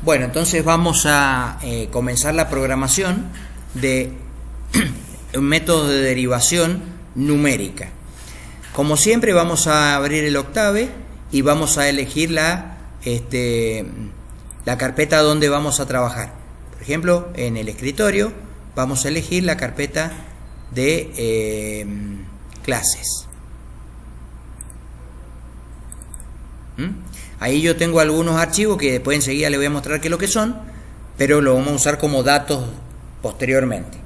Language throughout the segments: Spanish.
Bueno, entonces vamos a comenzar la programación de un método de derivación numérica. Como siempre vamos a abrir el Octave y vamos a elegir la carpeta donde vamos a trabajar. Por ejemplo, en el escritorio vamos a elegir la carpeta de clases. Ahí yo tengo algunos archivos que después enseguida les voy a mostrar qué es lo que son, pero lo vamos a usar como datos posteriormente.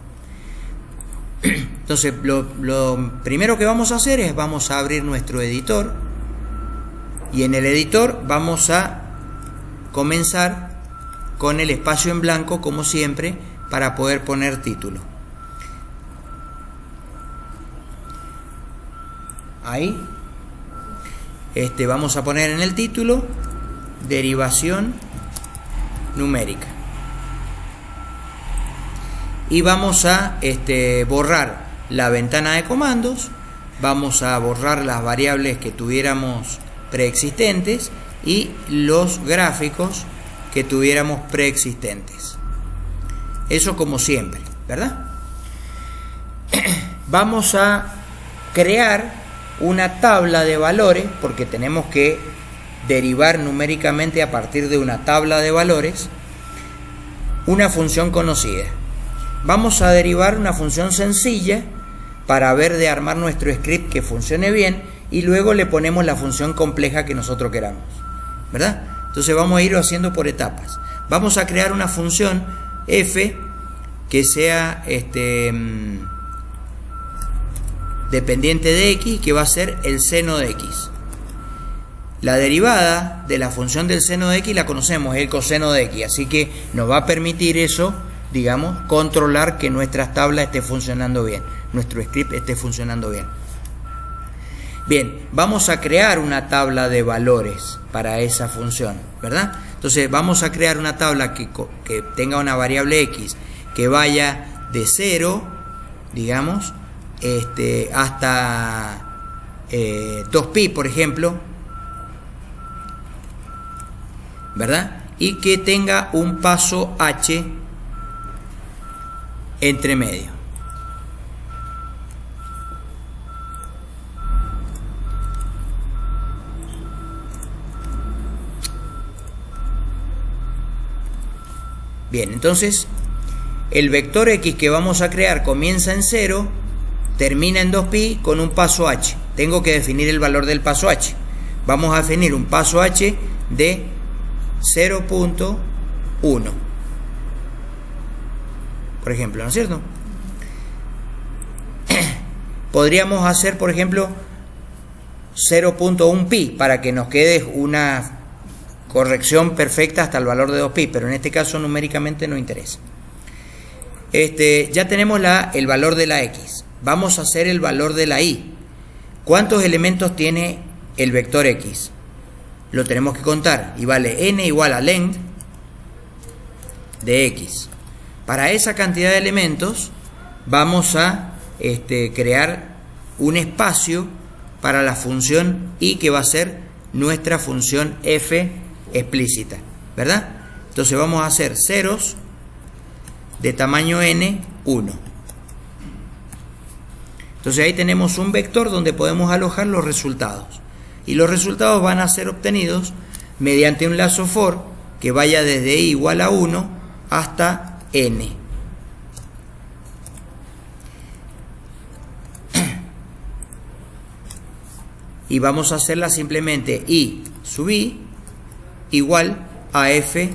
Entonces lo primero que vamos a hacer es vamos a abrir nuestro editor, y en el editor vamos a comenzar con el espacio en blanco como siempre para poder poner título. Ahí vamos a poner en el título derivación numérica y vamos a borrar la ventana de comandos, vamos a borrar las variables que tuviéramos preexistentes y los gráficos que tuviéramos preexistentes. Eso como siempre, ¿verdad? Vamos a crear una tabla de valores, porque tenemos que derivar numéricamente a partir de una tabla de valores una función conocida. Vamos a derivar una función sencilla para ver de armar nuestro script que funcione bien, y luego le ponemos la función compleja que nosotros queramos, ¿verdad? Entonces vamos a irlo haciendo por etapas. Vamos a crear una función f que sea dependiente de x, que va a ser el seno de x. La derivada de la función del seno de x la conocemos, es el coseno de x, así que nos va a permitir eso, digamos, controlar que nuestra tabla esté funcionando bien, nuestro script esté funcionando bien. Bien, vamos a crear una tabla de valores para esa función, ¿verdad? Entonces vamos a crear una tabla que tenga una variable x que vaya de 0, digamos, hasta 2pi, por ejemplo, ¿verdad? Y que tenga un paso h entre medio. Bien, entonces el vector x que vamos a crear comienza en 0, termina en 2pi con un paso h. Tengo que definir el valor del paso h. Vamos a definir un paso h de 0.1, por ejemplo, ¿no es cierto? Podríamos hacer, por ejemplo, 0.1 pi para que nos quede una corrección perfecta hasta el valor de 2pi, pero en este caso numéricamente no interesa. Ya tenemos el valor de la x. Vamos a hacer el valor de la y. ¿Cuántos elementos tiene el vector x? Lo tenemos que contar, y vale n igual a length de x. Para esa cantidad de elementos vamos a crear un espacio para la función y, que va a ser nuestra función f explícita, ¿verdad? Entonces vamos a hacer ceros de tamaño n, 1. Entonces ahí tenemos un vector donde podemos alojar los resultados, y los resultados van a ser obtenidos mediante un lazo for que vaya desde i igual a 1 hasta n. Y vamos a hacerla simplemente i sub i igual a f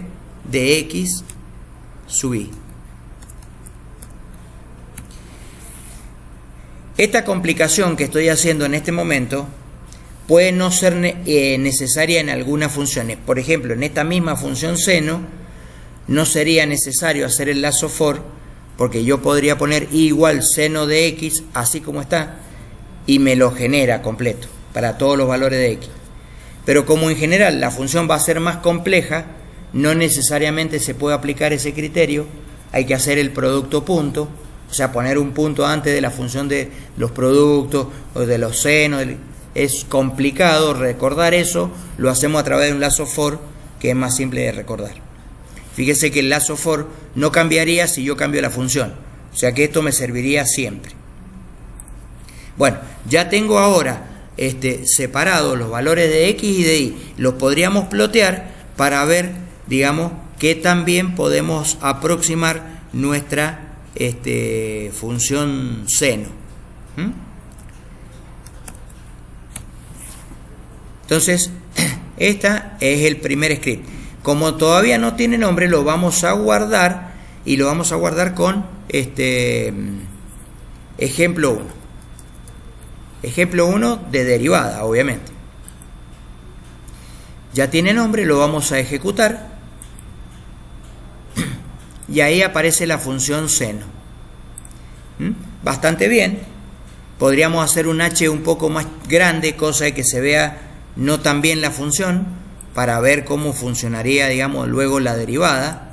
de x sub i. Esta complicación que estoy haciendo en este momento puede no ser necesaria en algunas funciones. Por ejemplo, en esta misma función seno no sería necesario hacer el lazo for, porque yo podría poner i igual seno de x así como está y me lo genera completo para todos los valores de x. Pero como en general la función va a ser más compleja, no necesariamente se puede aplicar ese criterio. Hay que hacer el producto punto, o sea, poner un punto antes de la función de los productos o de los senos. Es complicado recordar eso, lo hacemos a través de un lazo for, que es más simple de recordar. Fíjese que el lazo for no cambiaría si yo cambio la función. O sea que esto me serviría siempre. Bueno, ya tengo ahora separados los valores de x y de y. Los podríamos plotear para ver, digamos, qué tan bien podemos aproximar nuestra función seno. Entonces, este es el primer script. Como todavía no tiene nombre, lo vamos a guardar y lo vamos a guardar con ejemplo 1. Ejemplo 1 de derivada, obviamente. Ya tiene nombre, lo vamos a ejecutar. Y ahí aparece la función seno. Bastante bien. Podríamos hacer un h un poco más grande, cosa de que se vea no tan bien la función, para ver cómo funcionaría, digamos, luego la derivada.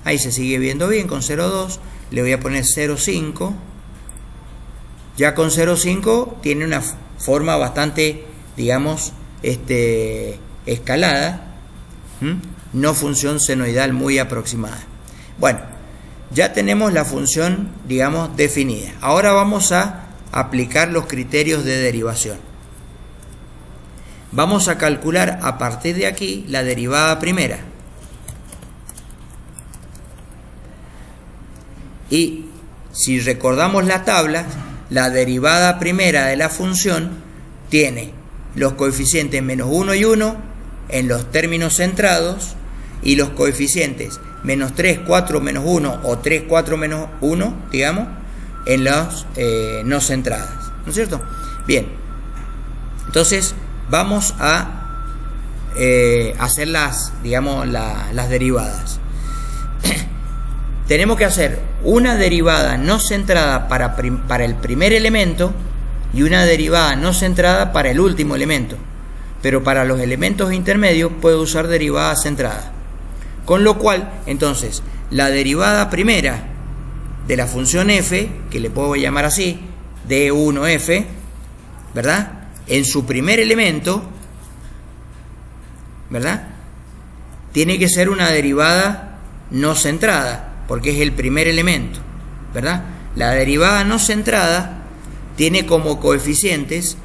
Ahí se sigue viendo bien con 0,2. Le voy a poner 0,5. Ya con 0,5 tiene una forma bastante, digamos, escalada. No función senoidal muy aproximada. Bueno, ya tenemos la función, digamos, definida. Ahora vamos a aplicar los criterios de derivación. Vamos a calcular a partir de aquí la derivada primera. Y si recordamos la tabla, la derivada primera de la función tiene los coeficientes menos 1 y 1 en los términos centrados y los coeficientes menos 3, 4, menos 1 o 3, 4, menos 1, digamos, en las no centradas. ¿No es cierto? Bien. Entonces, vamos a hacer las derivadas. Tenemos que hacer una derivada no centrada para el primer elemento y una derivada no centrada para el último elemento. Pero para los elementos intermedios puedo usar derivada centrada. Con lo cual, entonces, la derivada primera de la función f, que le puedo llamar así, d1f, ¿verdad? En su primer elemento, ¿verdad? Tiene que ser una derivada no centrada, porque es el primer elemento, ¿verdad? La derivada no centrada tiene como coeficientes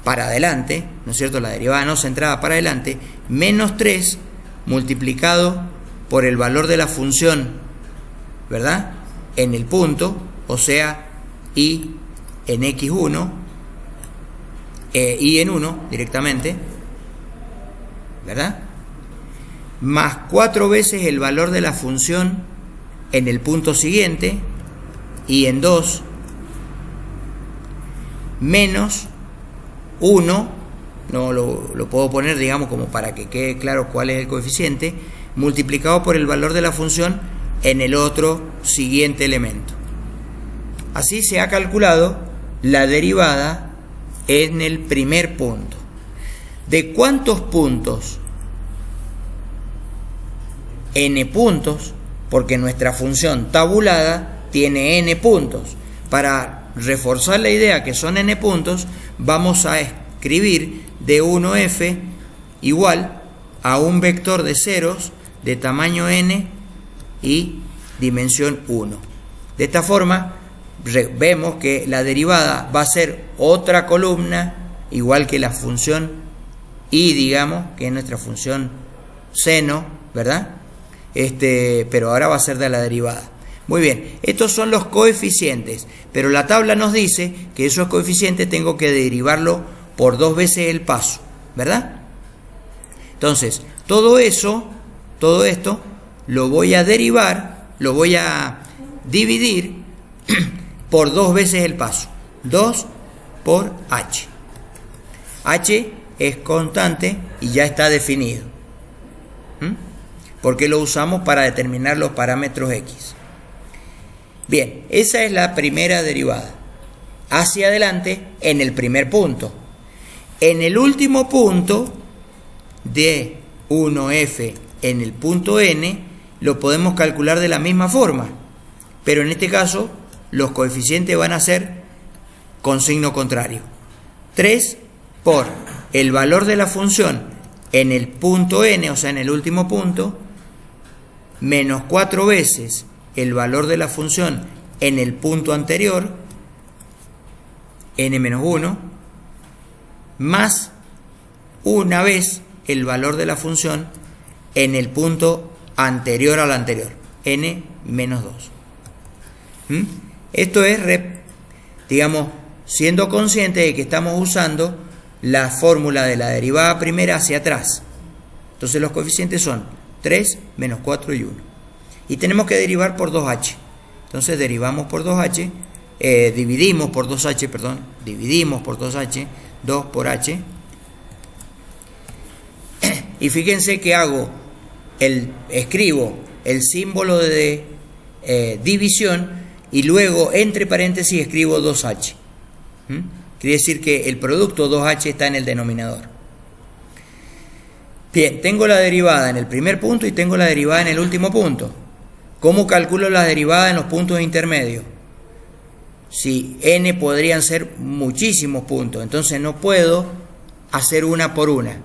para adelante, ¿no es cierto? La derivada no centrada para adelante, menos 3 multiplicado por el valor de la función, ¿verdad? En el punto, o sea, y en x1, y en 1 directamente, ¿verdad? Más 4 veces el valor de la función en el punto siguiente, y en 2, menos 1, no lo puedo poner, digamos, como para que quede claro cuál es el coeficiente, multiplicado por el valor de la función en el otro siguiente elemento. Así se ha calculado la derivada en el primer punto. ¿De cuántos puntos? N puntos, porque nuestra función tabulada tiene n puntos. Para reforzar la idea que son n puntos, vamos a escribir d1f igual a un vector de ceros de tamaño n y dimensión 1. De esta forma, vemos que la derivada va a ser otra columna, igual que la función y, digamos, que es nuestra función seno, ¿verdad? Pero ahora va a ser de la derivada. Muy bien, estos son los coeficientes, pero la tabla nos dice que esos coeficientes tengo que derivarlo por 2 veces el paso, ¿verdad? Entonces, todo esto lo voy a derivar, lo voy a dividir por 2 veces el paso. 2 por h. H es constante y ya está definido. Porque lo usamos para determinar los parámetros x. Bien, esa es la primera derivada. Hacia adelante en el primer punto. En el último punto, de 1f en el punto n, lo podemos calcular de la misma forma. Pero en este caso, los coeficientes van a ser con signo contrario. 3 por el valor de la función en el punto n, o sea, en el último punto, menos 4 veces el valor de la función en el punto anterior, n menos 1, más una vez el valor de la función en el punto anterior al anterior, n menos 2. Esto es, digamos, siendo consciente de que estamos usando la fórmula de la derivada primera hacia atrás. Entonces los coeficientes son 3, menos 4 y 1. Y tenemos que derivar por 2h. Entonces derivamos por 2h, dividimos por 2h, dividimos por 2h, 2 por h. Y fíjense que escribo el símbolo de división y luego entre paréntesis escribo 2h. Quiere decir que el producto 2h está en el denominador. Bien, tengo la derivada en el primer punto y tengo la derivada en el último punto. ¿Cómo calculo la derivada en los puntos intermedios? Si n podrían ser muchísimos puntos, entonces no puedo hacer una por una.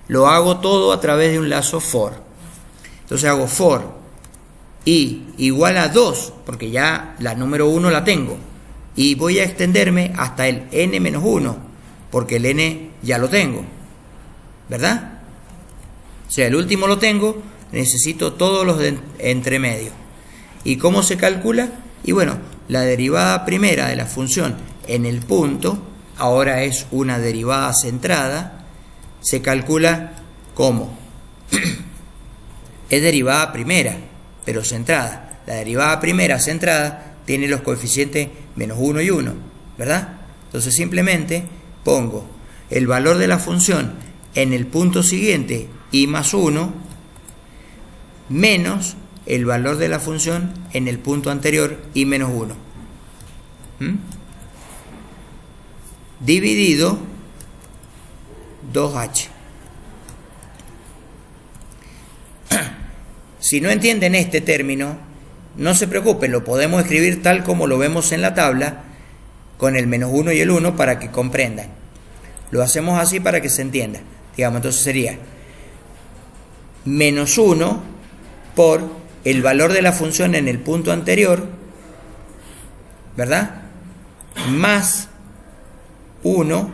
Lo hago todo a través de un lazo for. Entonces hago for i igual a 2, porque ya la número 1 la tengo. Y voy a extenderme hasta el n menos 1, porque el n ya lo tengo, ¿verdad? O sea, el último lo tengo, necesito todos los de entre medio. ¿Y cómo se calcula? Y bueno, la derivada primera de la función en el punto, ahora es una derivada centrada, se calcula como es derivada primera, pero centrada. La derivada primera centrada tiene los coeficientes menos 1 y 1, ¿verdad? Entonces simplemente pongo el valor de la función en el punto siguiente, i más 1, menos el valor de la función en el punto anterior, i menos 1. Dividido 2h. Si no entienden este término, no se preocupen, lo podemos escribir tal como lo vemos en la tabla, con el menos 1 y el 1 para que comprendan. Lo hacemos así para que se entienda. Digamos, entonces sería menos 1 por el valor de la función en el punto anterior, ¿verdad? Más 1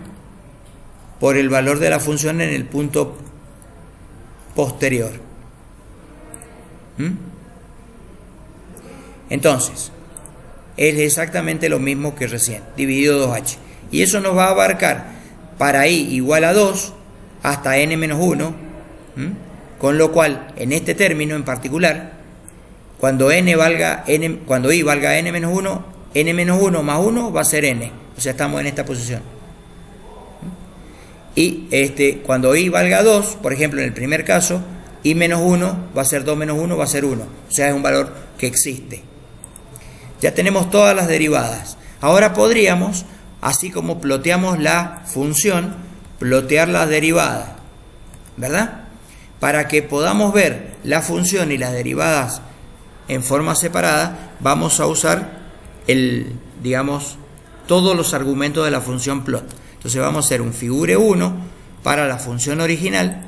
por el valor de la función en el punto posterior. Entonces, es exactamente lo mismo que recién, dividido 2h. Y eso nos va a abarcar para i igual a 2 hasta n menos 1, con lo cual, en este término en particular, cuando i valga n menos 1, n menos 1 más 1 va a ser n. O sea, estamos en esta posición. Y cuando i valga 2, por ejemplo, en el primer caso, i menos 1 va a ser 2 menos 1, va a ser 1. O sea, es un valor que existe. Ya tenemos todas las derivadas. Ahora podríamos, así como ploteamos la función, plotear la derivada, ¿verdad? Para que podamos ver la función y las derivadas en forma separada, vamos a usar todos los argumentos de la función plot. Entonces vamos a hacer un figure 1 para la función original,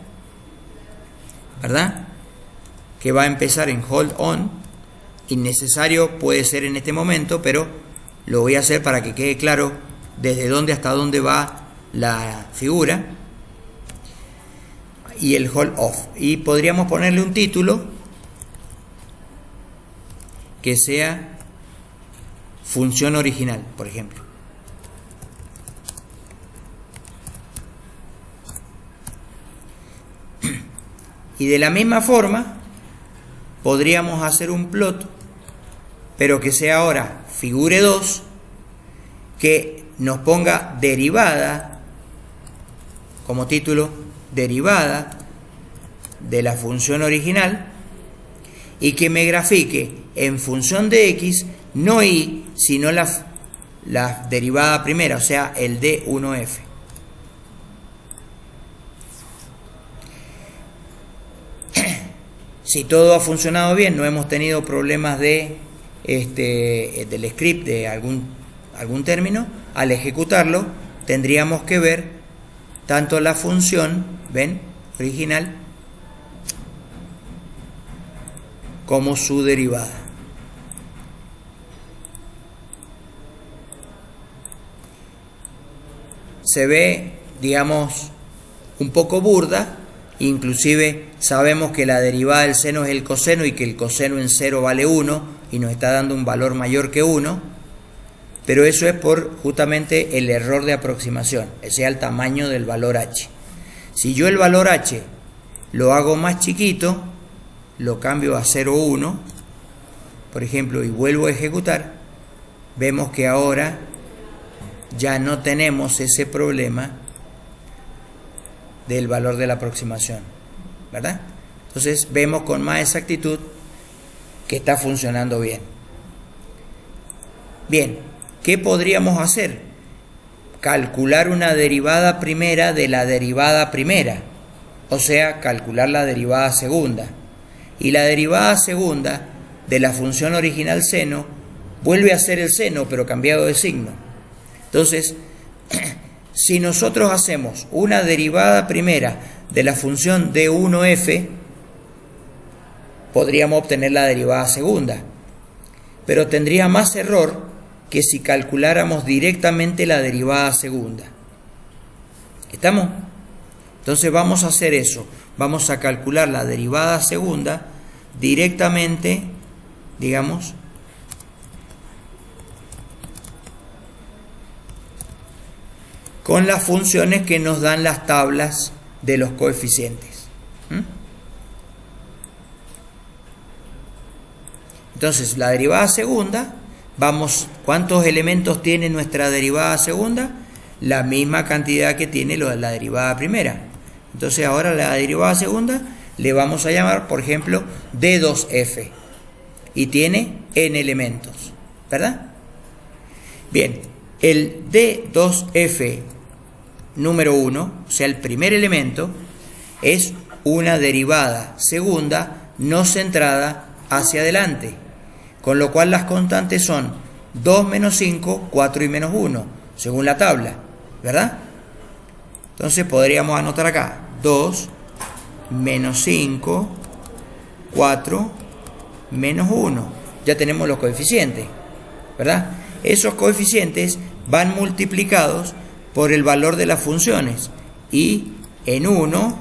¿verdad? Que va a empezar en hold on. Innecesario puede ser en este momento, pero lo voy a hacer para que quede claro desde dónde hasta dónde va la figura. Y el hold off. Y podríamos ponerle un título que sea función original, por ejemplo. Y de la misma forma podríamos hacer un plot, pero que sea ahora figure 2, que nos ponga derivada, como título, derivada de la función original, y que me grafique en función de x, no y, sino la derivada primera, o sea, el d1f. Si todo ha funcionado bien, no hemos tenido problemas del script de algún término, al ejecutarlo tendríamos que ver tanto la función, ven, original, como su derivada. Se ve, digamos, un poco burda, inclusive sabemos que la derivada del seno es el coseno y que el coseno en 0 vale 1 y nos está dando un valor mayor que 1, pero eso es por justamente el error de aproximación, ese es el tamaño del valor h. Si yo el valor h lo hago más chiquito, lo cambio a 0,1, por ejemplo, y vuelvo a ejecutar, vemos que ahora ya no tenemos ese problema del valor de la aproximación, ¿verdad? Entonces vemos con más exactitud que está funcionando bien. Bien, ¿qué podríamos hacer? Calcular una derivada primera de la derivada primera, o sea, calcular la derivada segunda. Y la derivada segunda de la función original seno vuelve a ser el seno, pero cambiado de signo. Entonces, si nosotros hacemos una derivada primera de la función d1f, podríamos obtener la derivada segunda, pero tendría más error que si calculáramos directamente la derivada segunda. ¿Estamos? Entonces vamos a hacer eso, vamos a calcular la derivada segunda directamente, digamos, con las funciones que nos dan las tablas de los coeficientes. Entonces, la derivada segunda, vamos, ¿cuántos elementos tiene nuestra derivada segunda? La misma cantidad que tiene la derivada primera. Entonces, ahora la derivada segunda le vamos a llamar, por ejemplo, d2f. Y tiene n elementos, ¿verdad? Bien, el d2f número 1, o sea, el primer elemento, es una derivada segunda no centrada hacia adelante, con lo cual las constantes son 2 menos 5, 4 y menos 1, según la tabla, ¿verdad? Entonces podríamos anotar acá 2 menos 5, 4 menos 1. Ya tenemos los coeficientes, ¿verdad? Esos coeficientes van multiplicados por el valor de las funciones, y en 1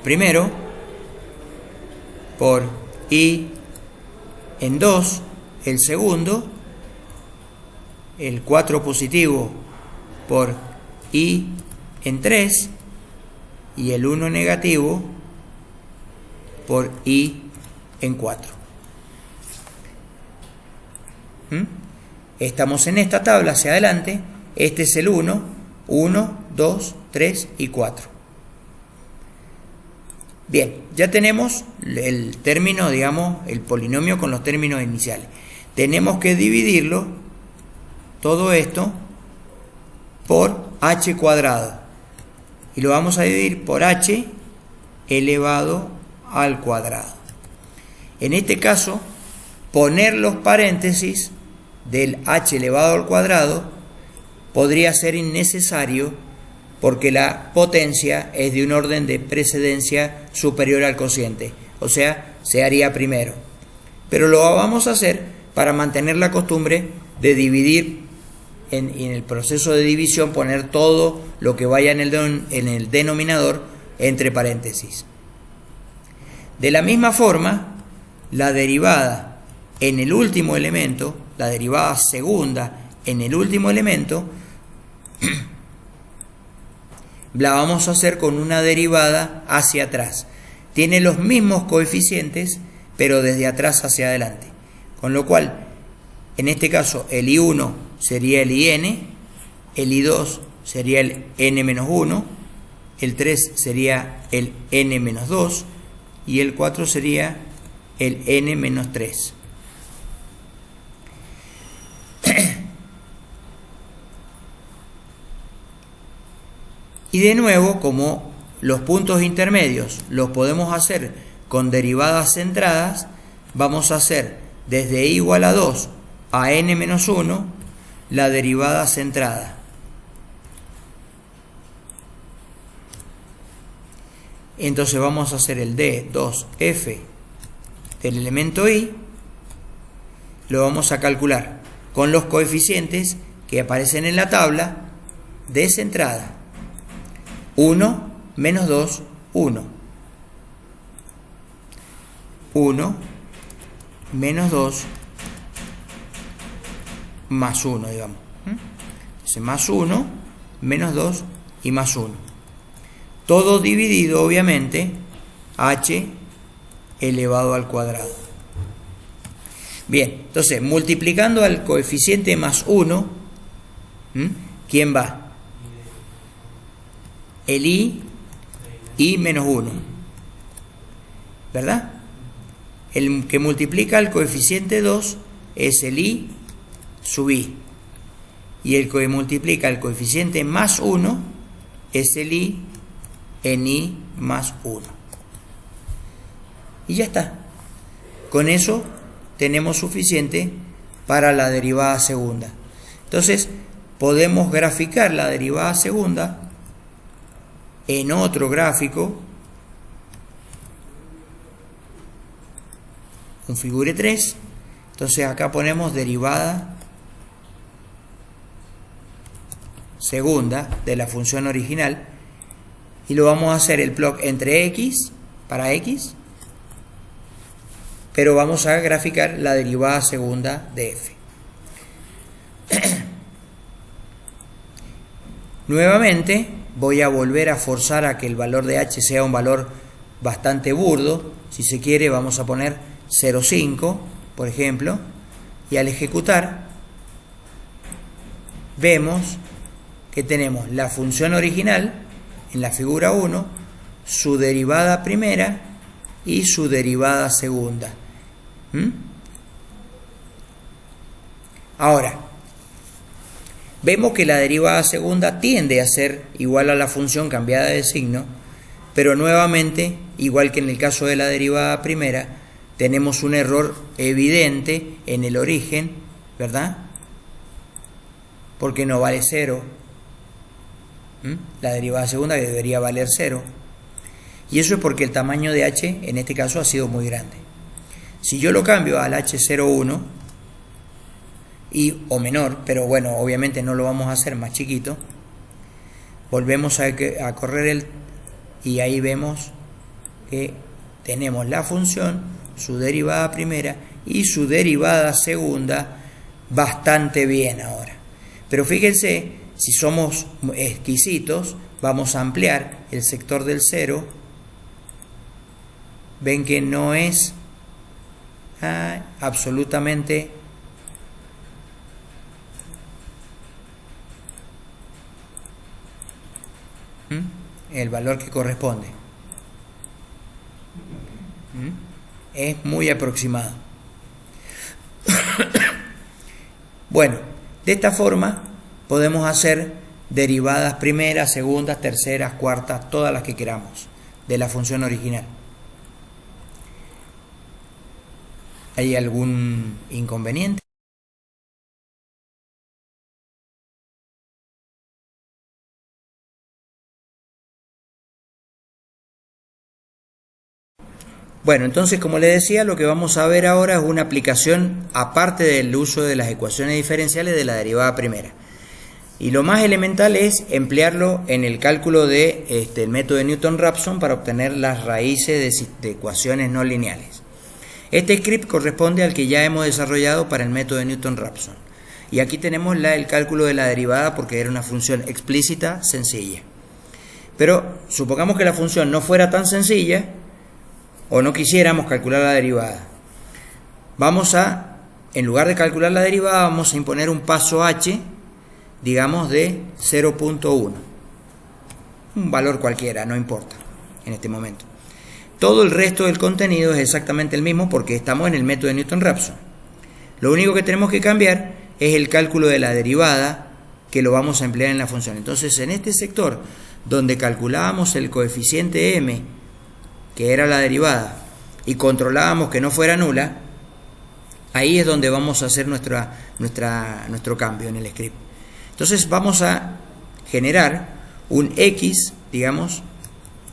primero, por i en 2 el segundo, el 4 positivo por i en 3 y el 1 negativo por i en 4. Estamos en esta tabla hacia adelante. Este es el 1, 1, 2, 3 y 4. Bien, ya tenemos el término, digamos, el polinomio con los términos iniciales. Tenemos que dividirlo, todo esto, por h cuadrado. Y lo vamos a dividir por h elevado al cuadrado. En este caso, poner los paréntesis del h elevado al cuadrado podría ser innecesario porque la potencia es de un orden de precedencia superior al cociente, o sea, se haría primero. Pero lo vamos a hacer para mantener la costumbre de dividir, en el proceso de división, poner todo lo que vaya en el denominador entre paréntesis. De la misma forma, la derivada en el último elemento, la derivada segunda en el último elemento, la vamos a hacer con una derivada hacia atrás. Tiene los mismos coeficientes, pero desde atrás hacia adelante. Con lo cual, en este caso, el i1 sería el in, el i2 sería el n-1, el 3 sería el n-2 y el 4 sería el n-3. Y de nuevo, como los puntos intermedios los podemos hacer con derivadas centradas, vamos a hacer desde i igual a 2 a n-1 la derivada centrada. Entonces vamos a hacer el d2f del elemento y lo vamos a calcular con los coeficientes que aparecen en la tabla de esa entrada. 1, menos 2, 1. 1, menos 2, más 1, digamos. Entonces, más 1, menos 2 y más 1. Todo dividido, obviamente, h elevado al cuadrado. Bien, entonces, multiplicando al coeficiente más 1, ¿quién va? El i menos 1. ¿Verdad? El que multiplica al coeficiente 2 es el i sub i. Y el que multiplica al coeficiente más 1 es el i en i más 1. Y ya está. Con eso tenemos suficiente para la derivada segunda. Entonces, podemos graficar la derivada segunda en otro gráfico, un figure 3. Entonces acá ponemos derivada segunda de la función original y lo vamos a hacer el plot entre x para x, pero vamos a graficar la derivada segunda de f. Nuevamente voy a volver a forzar a que el valor de h sea un valor bastante burdo. Si se quiere, vamos a poner 0,5, por ejemplo, y al ejecutar vemos que tenemos la función original en la figura 1, su derivada primera y su derivada segunda. Ahora, vemos que la derivada segunda tiende a ser igual a la función cambiada de signo, pero nuevamente, igual que en el caso de la derivada primera, tenemos un error evidente en el origen, ¿verdad? Porque no vale 0. La derivada segunda que debería valer 0. Y eso es porque el tamaño de h en este caso ha sido muy grande. Si yo lo cambio al h01 o menor, pero bueno, obviamente no lo vamos a hacer más chiquito, volvemos a correr y ahí vemos que tenemos la función, su derivada primera y su derivada segunda bastante bien ahora. Pero fíjense, si somos exquisitos, vamos a ampliar el sector del 0. Ven que no es absolutamente el valor que corresponde. Es muy aproximado. Bueno, de esta forma podemos hacer derivadas primeras, segundas, terceras, cuartas, todas las que queramos de la función original. ¿Hay algún inconveniente? Bueno, entonces, como les decía, lo que vamos a ver ahora es una aplicación aparte del uso de las ecuaciones diferenciales de la derivada primera. Y lo más elemental es emplearlo en el cálculo de el método de Newton-Raphson para obtener las raíces de ecuaciones no lineales. Este script corresponde al que ya hemos desarrollado para el método de Newton-Raphson. Y aquí tenemos el cálculo de la derivada porque era una función explícita sencilla. Pero supongamos que la función no fuera tan sencilla o no quisiéramos calcular la derivada. En lugar de calcular la derivada, vamos a imponer un paso h, digamos de 0.1. Un valor cualquiera, no importa en este momento. Todo el resto del contenido es exactamente el mismo porque estamos en el método de Newton-Raphson. Lo único que tenemos que cambiar es el cálculo de la derivada que lo vamos a emplear en la función. Entonces, en este sector donde calculábamos el coeficiente m, que era la derivada, y controlábamos que no fuera nula, ahí es donde vamos a hacer nuestro cambio en el script. Entonces vamos a generar un x, digamos,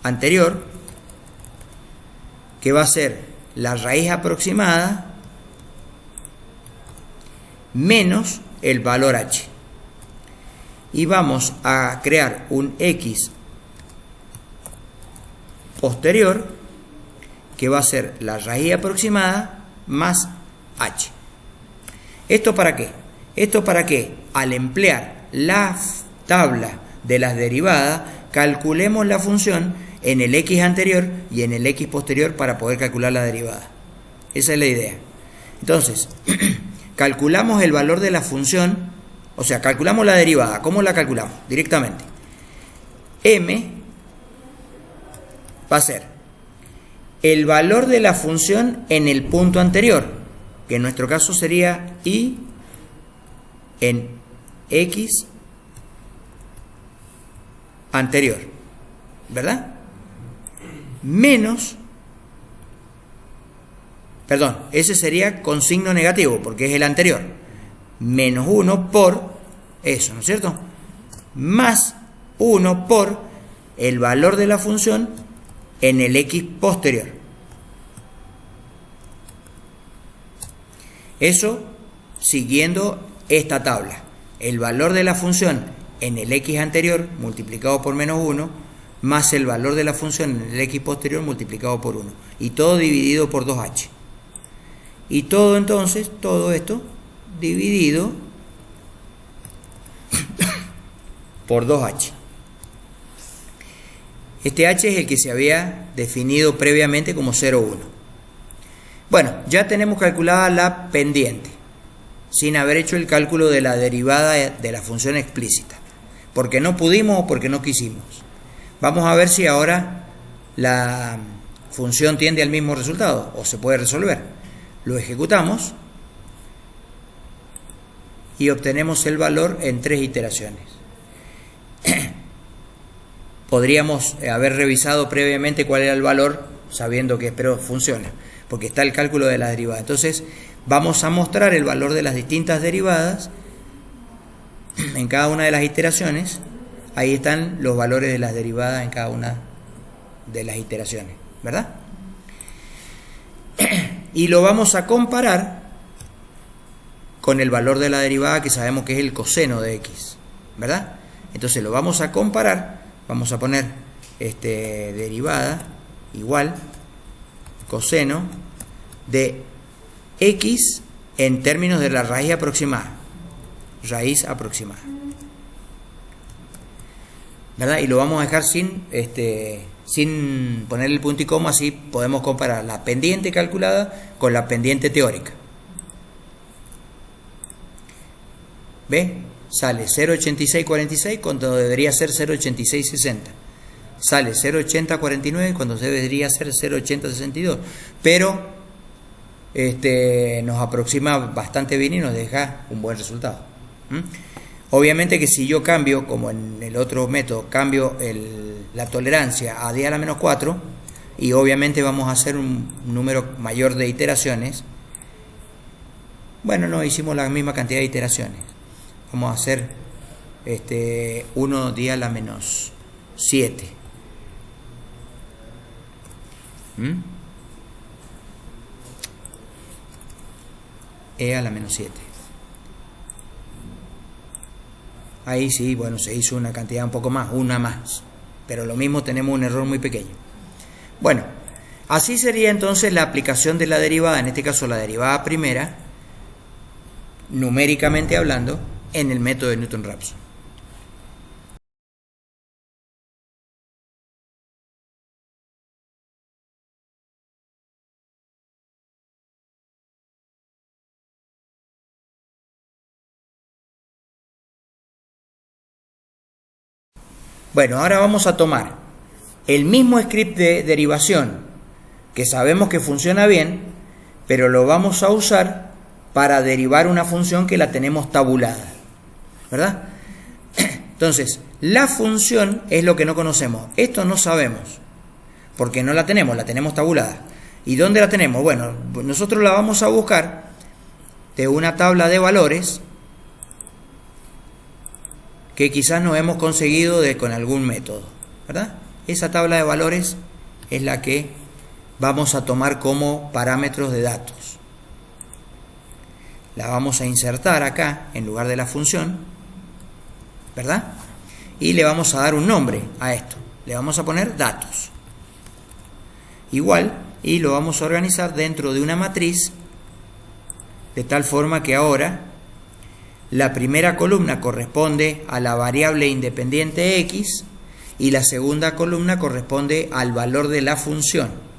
anterior, que va a ser la raíz aproximada menos el valor h. Y vamos a crear un x posterior que va a ser la raíz aproximada más h. ¿Esto para qué? Esto para que al emplear la tabla de las derivadas calculemos la función en el x anterior y en el x posterior para poder calcular la derivada. Esa es la idea. Entonces, calculamos el valor de la función, o sea, calculamos la derivada. ¿Cómo la calculamos? Directamente. M va a ser el valor de la función en el punto anterior, que en nuestro caso sería y en x anterior, ¿verdad? Menos, perdón, ese sería con signo negativo porque es el anterior, menos 1 por eso, ¿no es cierto? Más 1 por el valor de la función en el x posterior. Eso siguiendo esta tabla. El valor de la función en el x anterior multiplicado por menos 1 más el valor de la función en el x posterior multiplicado por 1. Y todo dividido por 2h. Y todo entonces, todo esto dividido por 2h. Este h es el que se había definido previamente como 0,1. Bueno, ya tenemos calculada la pendiente, sin haber hecho el cálculo de la derivada de la función explícita, porque no pudimos o porque no quisimos. Vamos a ver si ahora la función tiende al mismo resultado o se puede resolver. Lo ejecutamos y obtenemos el valor en 3 iteraciones. Podríamos haber revisado previamente cuál era el valor, sabiendo que pero funciona, porque está el cálculo de la derivada. Entonces vamos a mostrar el valor de las distintas derivadas en cada una de las iteraciones. Ahí están los valores de las derivadas en cada una de las iteraciones, ¿verdad? Y lo vamos a comparar con el valor de la derivada que sabemos que es el coseno de x, ¿verdad? Entonces lo vamos a comparar. Vamos a poner derivada igual coseno de x en términos de la raíz aproximada. Raíz aproximada. ¿Verdad? Y lo vamos a dejar sin poner el punto y coma, así podemos comparar la pendiente calculada con la pendiente teórica. ¿Ve? Sale 0,8646 cuando debería ser 0,8660. Sale 0,8049 cuando debería ser 0,8062. Pero nos aproxima bastante bien y nos deja un buen resultado. Obviamente que si yo cambio, como en el otro método, cambio la tolerancia a 10 a la menos 4, y obviamente vamos a hacer un número mayor de iteraciones. Bueno, no hicimos la misma cantidad de iteraciones. Vamos a hacer 1 10 a la menos 7. E a la menos 7. Ahí sí, bueno, se hizo una cantidad un poco más, una más. Pero lo mismo, tenemos un error muy pequeño. Bueno, así sería entonces la aplicación de la derivada, en este caso la derivada primera, numéricamente hablando, en el método de Newton-Raphson. Bueno, ahora vamos a tomar el mismo script de derivación que sabemos que funciona bien, pero lo vamos a usar para derivar una función que la tenemos tabulada, ¿verdad? Entonces, la función es lo que no conocemos. Esto no sabemos, porque no la tenemos tabulada. ¿Y dónde la tenemos? Bueno, nosotros la vamos a buscar de una tabla de valores que quizás no hemos conseguido con algún método, ¿verdad? Esa tabla de valores es la que vamos a tomar como parámetros de datos. La vamos a insertar acá en lugar de la función, ¿verdad? Y le vamos a dar un nombre a esto. Le vamos a poner datos. Igual, y lo vamos a organizar dentro de una matriz, de tal forma que ahora la primera columna corresponde a la variable independiente x y la segunda columna corresponde al valor de la función.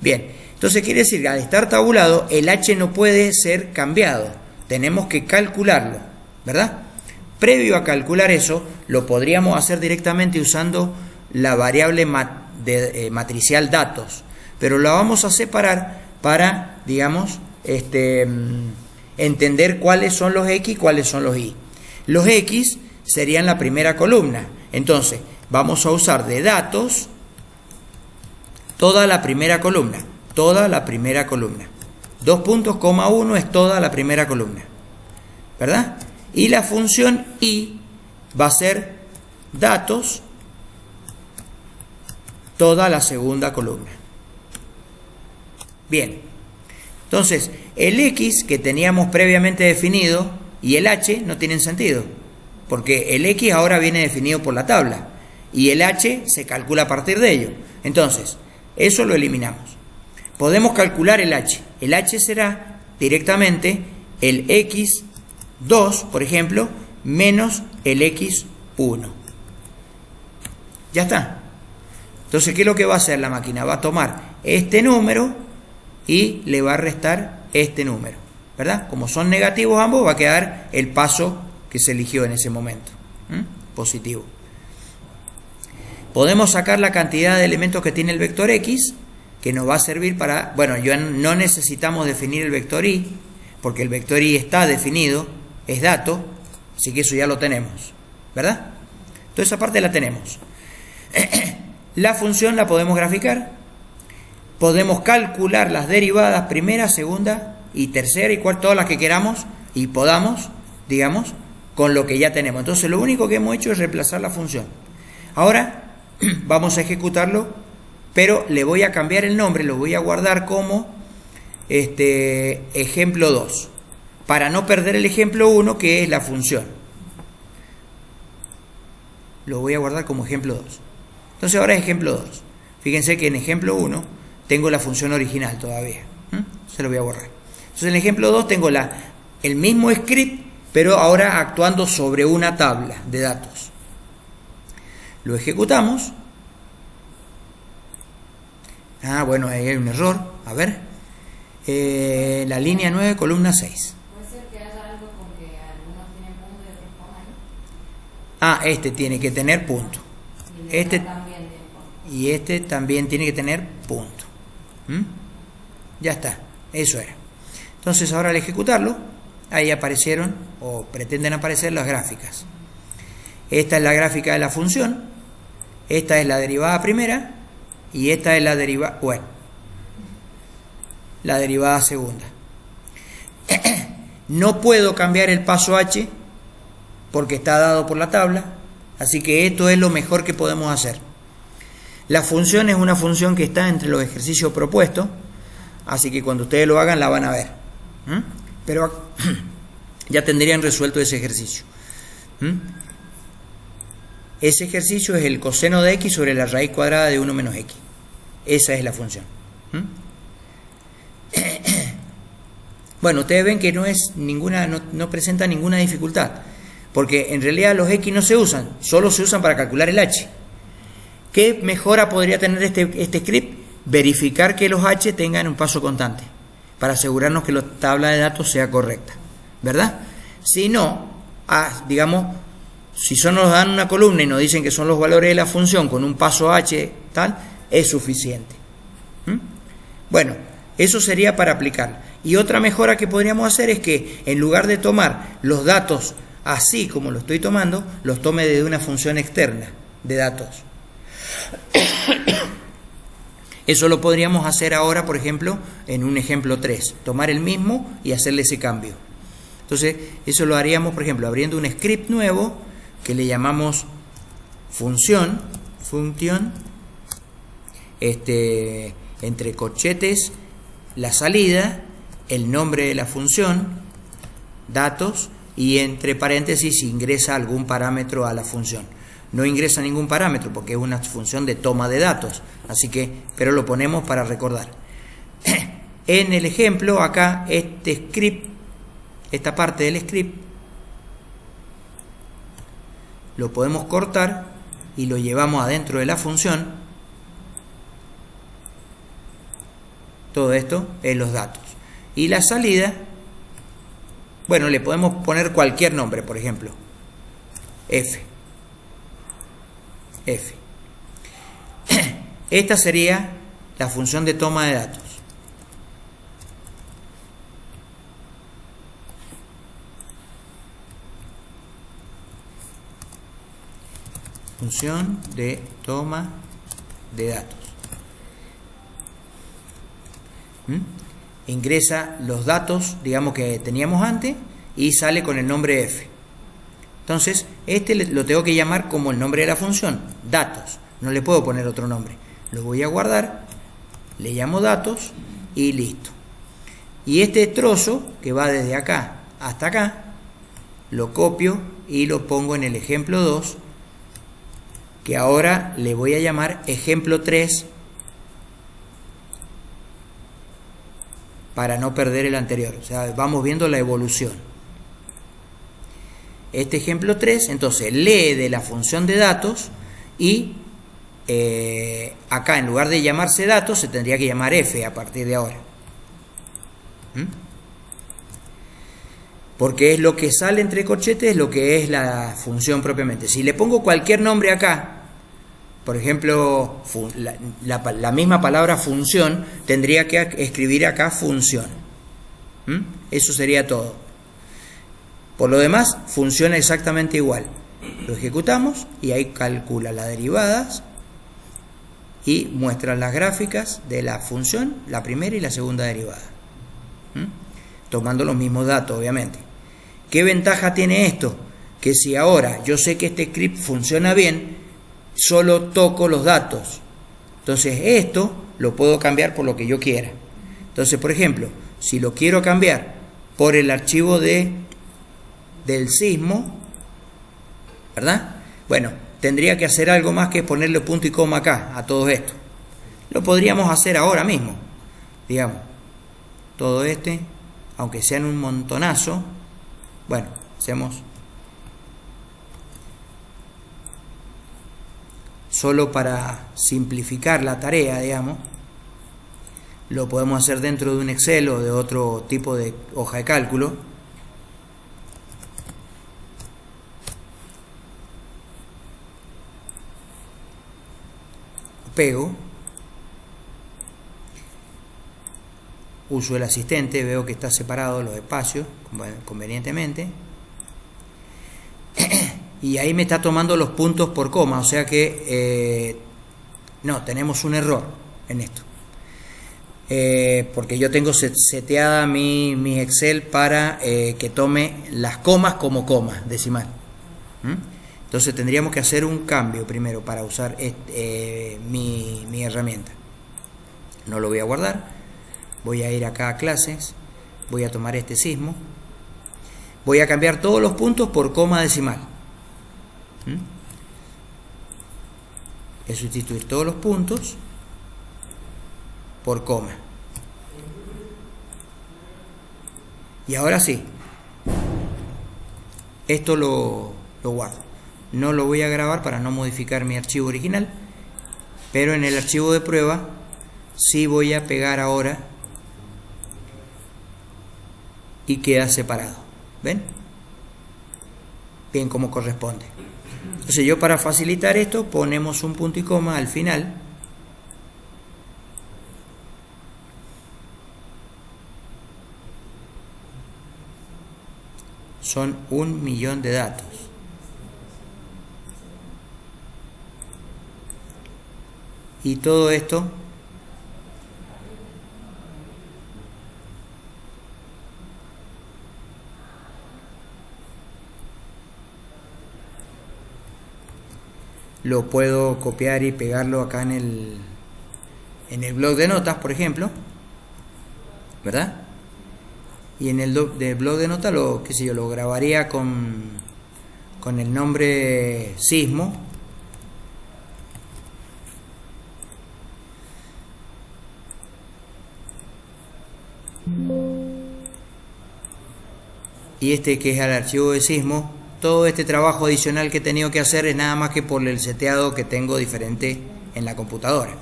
Bien, entonces quiere decir que al estar tabulado el h no puede ser cambiado, tenemos que calcularlo, ¿verdad? Previo a calcular eso, lo podríamos hacer directamente usando la variable matricial datos, pero la vamos a separar para, digamos, entender cuáles son los x y cuáles son los y. Los x serían la primera columna, entonces vamos a usar de datos toda la primera columna, 2 puntos, coma 1 es toda la primera columna, ¿verdad? Y la función y va a ser datos toda la segunda columna. Bien, entonces el x que teníamos previamente definido y el h no tienen sentido, porque el x ahora viene definido por la tabla y el h se calcula a partir de ello. Entonces, eso lo eliminamos. Podemos calcular el h. El h será directamente el x2, por ejemplo, menos el x1. Ya está. Entonces, ¿qué es lo que va a hacer la máquina? Va a tomar este número y le va a restar este número, ¿verdad? Como son negativos ambos, va a quedar el paso que se eligió en ese momento, positivo. Podemos sacar la cantidad de elementos que tiene el vector x, que nos va a servir para, bueno, ya no necesitamos definir el vector y, porque el vector y está definido, es dato, así que eso ya lo tenemos, ¿verdad? Toda esa parte la tenemos. La función la podemos graficar, podemos calcular las derivadas primera, segunda y tercera y cuarta, todas las que queramos y podamos, digamos, con lo que ya tenemos. Entonces lo único que hemos hecho es reemplazar la función. Ahora vamos a ejecutarlo, pero le voy a cambiar el nombre, lo voy a guardar como ejemplo 2, para no perder el ejemplo 1, que es la función. Lo voy a guardar como ejemplo 2. Entonces ahora es ejemplo 2. Fíjense que en ejemplo 1 tengo la función original todavía. Se lo voy a borrar. Entonces en el ejemplo 2 tengo el mismo script, pero ahora actuando sobre una tabla de datos. Lo ejecutamos. Bueno, ahí hay un error. A ver. La línea 9, columna 6. ¿Puede ser que haya algo porque algunos tienen punto y otros comas? Este tiene que tener punto. Y este también tiene que tener punto. Ya está. Eso era. Entonces ahora al ejecutarlo, ahí aparecieron o pretenden aparecer las gráficas. Esta es la gráfica de la función. Esta es la derivada primera. Y esta es la derivada, la derivada segunda. No puedo cambiar el paso h porque está dado por la tabla, así que esto es lo mejor que podemos hacer. La función es una función que está entre los ejercicios propuestos, así que cuando ustedes lo hagan la van a ver. Pero ya tendrían resuelto ese ejercicio. Ese ejercicio es el coseno de x sobre la raíz cuadrada de 1 menos x. Esa es la función. Bueno, ustedes ven que no presenta ninguna dificultad, porque en realidad los x no se usan, solo se usan para calcular el h. ¿Qué mejora podría tener este script? Verificar que los h tengan un paso constante, para asegurarnos que la tabla de datos sea correcta, ¿verdad? Si no, digamos, si solo nos dan una columna y nos dicen que son los valores de la función con un paso h tal, es suficiente. Bueno, eso sería para aplicar. Y otra mejora que podríamos hacer es que en lugar de tomar los datos así como lo estoy tomando, los tome desde una función externa de datos. Eso lo podríamos hacer ahora, por ejemplo, en un ejemplo 3. Tomar el mismo y hacerle ese cambio. Entonces, eso lo haríamos, por ejemplo, abriendo un script nuevo que le llamamos función, entre corchetes, la salida, el nombre de la función, datos, y entre paréntesis si ingresa algún parámetro a la función. No ingresa ningún parámetro porque es una función de toma de datos, así que, pero lo ponemos para recordar. En el ejemplo acá, este script, esta parte del script, lo podemos cortar y lo llevamos adentro de la función. Todo esto es los datos. Y la salida, bueno, le podemos poner cualquier nombre, por ejemplo, F. Esta sería la función de toma de datos. Función de toma de datos. Ingresa los datos, digamos, que teníamos antes y sale con el nombre F. Entonces, este lo tengo que llamar como el nombre de la función, datos. No le puedo poner otro nombre. Lo voy a guardar, le llamo datos y listo. Y este trozo que va desde acá hasta acá, lo copio y lo pongo en el ejemplo 2, que ahora le voy a llamar ejemplo 3 para no perder el anterior. O sea, vamos viendo la evolución. Este ejemplo 3, entonces, lee de la función de datos y acá en lugar de llamarse datos se tendría que llamar F a partir de ahora. Porque es lo que sale entre corchetes, lo que es la función propiamente. Si le pongo cualquier nombre acá, por ejemplo, la misma palabra función, tendría que escribir acá función. Eso sería todo. Por lo demás, funciona exactamente igual. Lo ejecutamos y ahí calcula las derivadas y muestra las gráficas de la función, la primera y la segunda derivada. Tomando los mismos datos, obviamente. ¿Qué ventaja tiene esto? Que si ahora yo sé que este script funciona bien, solo toco los datos. Entonces esto lo puedo cambiar por lo que yo quiera. Entonces, por ejemplo, si lo quiero cambiar por el archivo del sismo, ¿verdad? Bueno, tendría que hacer algo más que ponerle punto y coma acá a todo esto. Lo podríamos hacer ahora mismo. Digamos, todo aunque sean un montonazo, bueno, hacemos solo para simplificar la tarea, digamos. Lo podemos hacer dentro de un Excel o de otro tipo de hoja de cálculo. Pego. Uso el asistente, veo que está separado los espacios convenientemente. Y ahí me está tomando los puntos por coma, o sea que no, tenemos un error en esto. Porque yo tengo seteada mi Excel para que tome las comas como comas decimal. Entonces tendríamos que hacer un cambio primero para usar mi herramienta. No lo voy a guardar. Voy a ir acá a clases. Voy a tomar este sismo. Voy a cambiar todos los puntos por coma decimal. Es sustituir todos los puntos por coma. Y ahora sí, esto lo guardo. No lo voy a grabar para no modificar mi archivo original, pero en el archivo de prueba sí voy a pegar ahora y queda separado. ¿Ven? Bien como corresponde. Entonces yo, para facilitar esto, ponemos un punto y coma al final. Son 1.000.000 de datos. Y todo esto lo puedo copiar y pegarlo acá en en el blog de notas, por ejemplo, ¿verdad? Y en el blog de notas lo, qué sé yo, lo grabaría con el nombre sismo. Y este que es el archivo de sismo, todo este trabajo adicional que he tenido que hacer es nada más que por el seteado que tengo diferente en la computadora.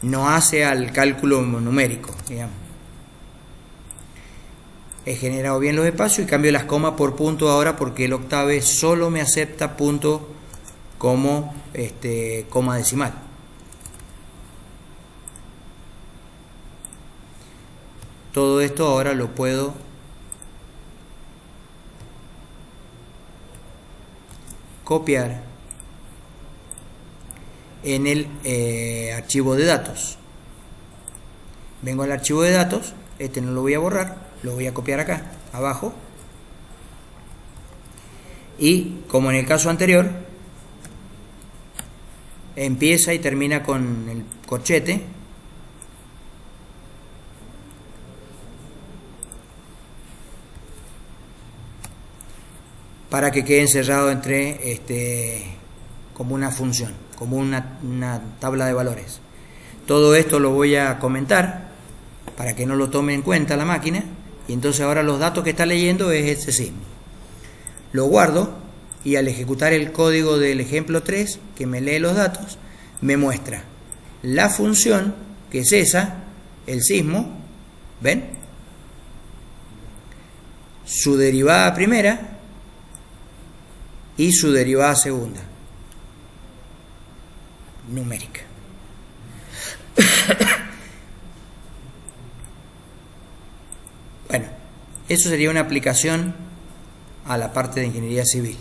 No hace al cálculo numérico, digamos. He generado bien los espacios y cambio las comas por punto ahora porque el Octave solo me acepta punto como coma decimal. Todo esto ahora lo puedo copiar en el archivo de datos. Vengo al archivo de datos, este no lo voy a borrar, lo voy a copiar acá abajo, y como en el caso anterior empieza y termina con el corchete, para que quede encerrado entre como una función, como una tabla de valores. Todo esto lo voy a comentar para que no lo tome en cuenta la máquina, y entonces ahora los datos que está leyendo es este sismo. Lo guardo y al ejecutar el código del ejemplo 3 que me lee los datos, me muestra la función que es esa, el sismo, ¿ven? Su derivada primera y su derivada segunda, numérica. Bueno, eso sería una aplicación a la parte de ingeniería civil.